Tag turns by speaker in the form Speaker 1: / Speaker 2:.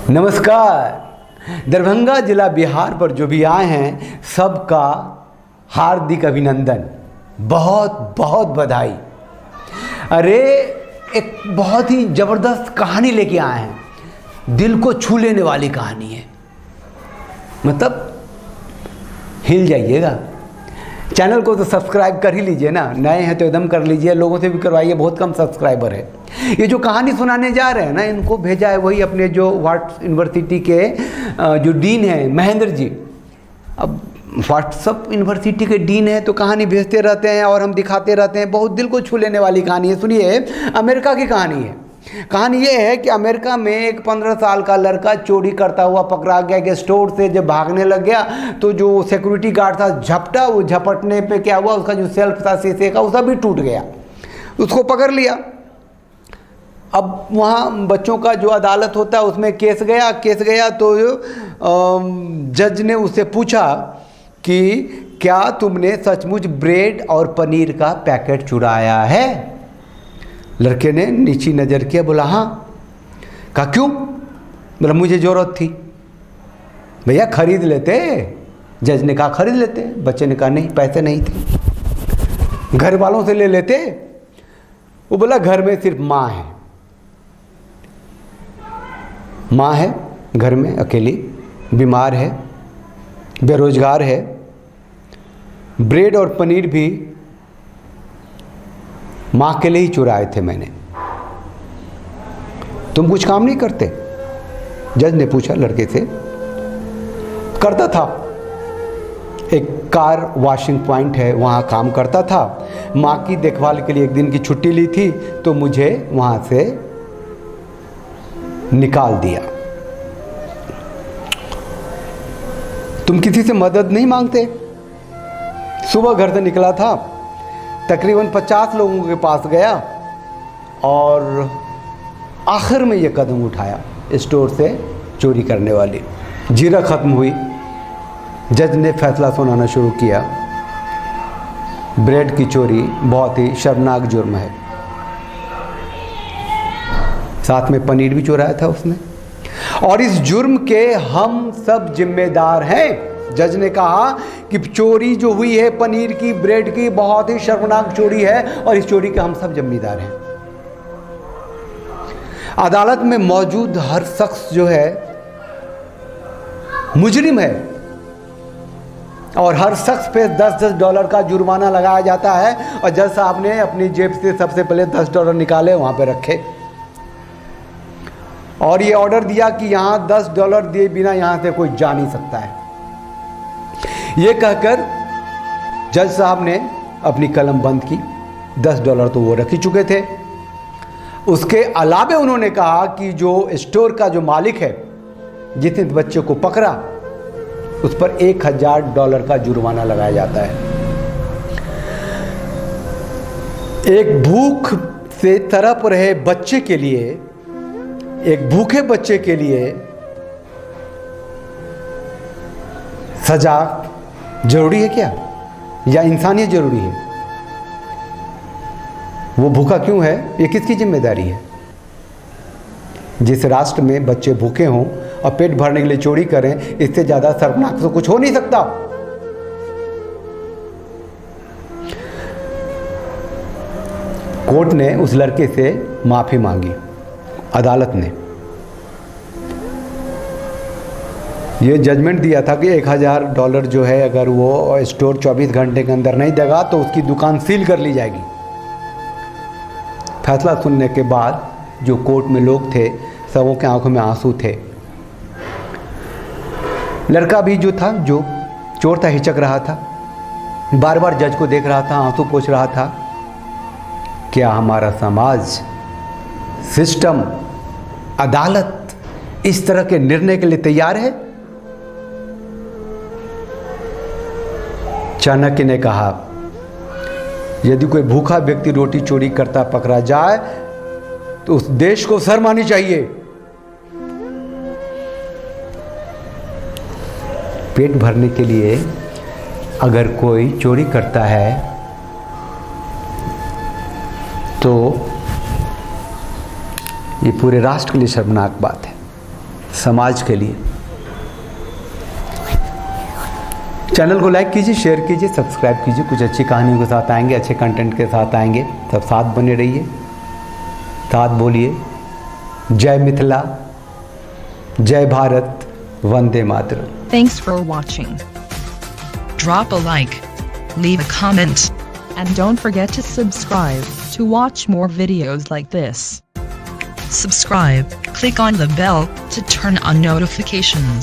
Speaker 1: नमस्कार। दरभंगा जिला बिहार पर जो भी आए हैं सबका हार्दिक अभिनंदन, बहुत बहुत बधाई। अरे एक बहुत ही ज़बरदस्त कहानी लेके आए हैं, दिल को छू लेने वाली कहानी है, मतलब हिल जाइएगा। चैनल को तो सब्सक्राइब कर ही लीजिए ना, नए हैं तो एकदम कर लीजिए, लोगों से भी करवाइए, बहुत कम सब्सक्राइबर है। ये जो कहानी सुनाने जा रहे हैं ना, इनको भेजा है वही अपने जो व्हाट्स यूनिवर्सिटी के जो डीन हैं महेंद्र जी। अब व्हाट्सअप यूनिवर्सिटी के डीन हैं तो कहानी भेजते रहते हैं और हम दिखाते रहते हैं, बहुत दिल को छू लेने वाली कहानी है। सुनिए, अमेरिका की कहानी है। कहानी ये है कि अमेरिका में एक 15 साल का लड़का चोरी करता हुआ पकड़ा गया कि स्टोर से जब भागने लग गया तो जो सिक्योरिटी गार्ड था झपटा, वो झपटने पे क्या हुआ, उसका जो सेल्फ था शीशे का वो सब भी टूट गया, उसको पकड़ लिया। अब वहाँ बच्चों का जो अदालत होता है उसमें केस गया तो जज ने उससे पूछा कि क्या तुमने सचमुच ब्रेड और पनीर का पैकेट चुराया है? लड़के ने नीची नज़र किया, बोला हाँ। कहा क्यों? बोला मुझे ज़रूरत थी। भैया खरीद लेते। जज ने कहा खरीद लेते। बच्चे ने कहा नहीं, पैसे नहीं थे, घर वालों से ले लेते। वो बोला घर में सिर्फ माँ है घर में अकेली, बीमार है, बेरोजगार है, ब्रेड और पनीर भी माँ के लिए ही चुराए थे मैंने। तुम कुछ काम नहीं करते? जज ने पूछा लड़के से। करता था, एक कार वॉशिंग पॉइंट है वहाँ काम करता था। माँ की देखभाल के लिए एक दिन की छुट्टी ली थी तो मुझे वहाँ से निकाल दिया। तुम किसी से मदद नहीं मांगते? सुबह घर से निकला था, तकरीबन 50 लोगों के पास गया और आखिर में ये कदम उठाया, स्टोर से चोरी करने वाली। जीरा ख़त्म हुई, जज ने फैसला सुनाना शुरू किया। ब्रेड की चोरी बहुत ही शर्मनाक जुर्म है, साथ में पनीर भी चुराया था उसने, और इस जुर्म के हम सब जिम्मेदार हैं। जज ने कहा कि चोरी जो हुई है पनीर की, ब्रेड की, बहुत ही शर्मनाक चोरी है और इस चोरी के हम सब जिम्मेदार हैं। अदालत में मौजूद हर शख्स जो है मुजरिम है और हर शख्स पे $10 का जुर्माना लगाया जाता है। और जज साहब ने अपनी जेब से सबसे पहले $10 निकाले, वहां पे रखे और ये ऑर्डर दिया कि यहां $10 दिए बिना यहां से कोई जा नहीं सकता है। ये कहकर जज साहब ने अपनी कलम बंद की। $10 तो वो रख ही चुके थे। उसके अलावे उन्होंने कहा कि जो स्टोर का जो मालिक है, जिसने बच्चे को पकड़ा, उस पर $1000 का जुर्माना लगाया जाता है। एक भूख से तड़प रहे बच्चे के लिए, एक भूखे बच्चे के लिए सजा जरूरी है क्या, या इंसानियत जरूरी है? वो भूखा क्यों है, ये किसकी जिम्मेदारी है? जिस राष्ट्र में बच्चे भूखे हों और पेट भरने के लिए चोरी करें, इससे ज़्यादा शर्मनाक तो कुछ हो नहीं सकता। कोर्ट ने उस लड़के से माफ़ी मांगी, अदालत ने ये जजमेंट दिया था कि $1000 जो है, अगर वो स्टोर 24 घंटे के अंदर नहीं देगा तो उसकी दुकान सील कर ली जाएगी। फैसला सुनने के बाद जो कोर्ट में लोग थे, सबों के आंखों में आंसू थे। लड़का भी जो था, जो चोर था, हिचक रहा था, बार बार जज को देख रहा था, आंसू पोंछ रहा था। क्या हमारा समाज, सिस्टम, अदालत इस तरह के निर्णय के लिए तैयार है? चाणक्य ने कहा, यदि कोई भूखा व्यक्ति रोटी चोरी करता पकड़ा जाए तो उस देश को शर्म आनी चाहिए। पेट भरने के लिए अगर कोई चोरी करता है तो ये पूरे राष्ट्र के लिए शर्मनाक बात है। समाज के लिए। चैनल को लाइक कीजिए, शेयर कीजिए, सब्सक्राइब कीजिए। कुछ अच्छी कहानियों के साथ आएंगे, अच्छे कंटेंट के साथ आएंगे। सब साथ बने रहिए, साथ बोलिए जय मिथिला, जय Bharat, Vande Mataram.
Speaker 2: Thanks for watching. Drop a like, leave a comment, and don't forget to subscribe to watch more videos like this. Subscribe, click on the bell to turn on notifications.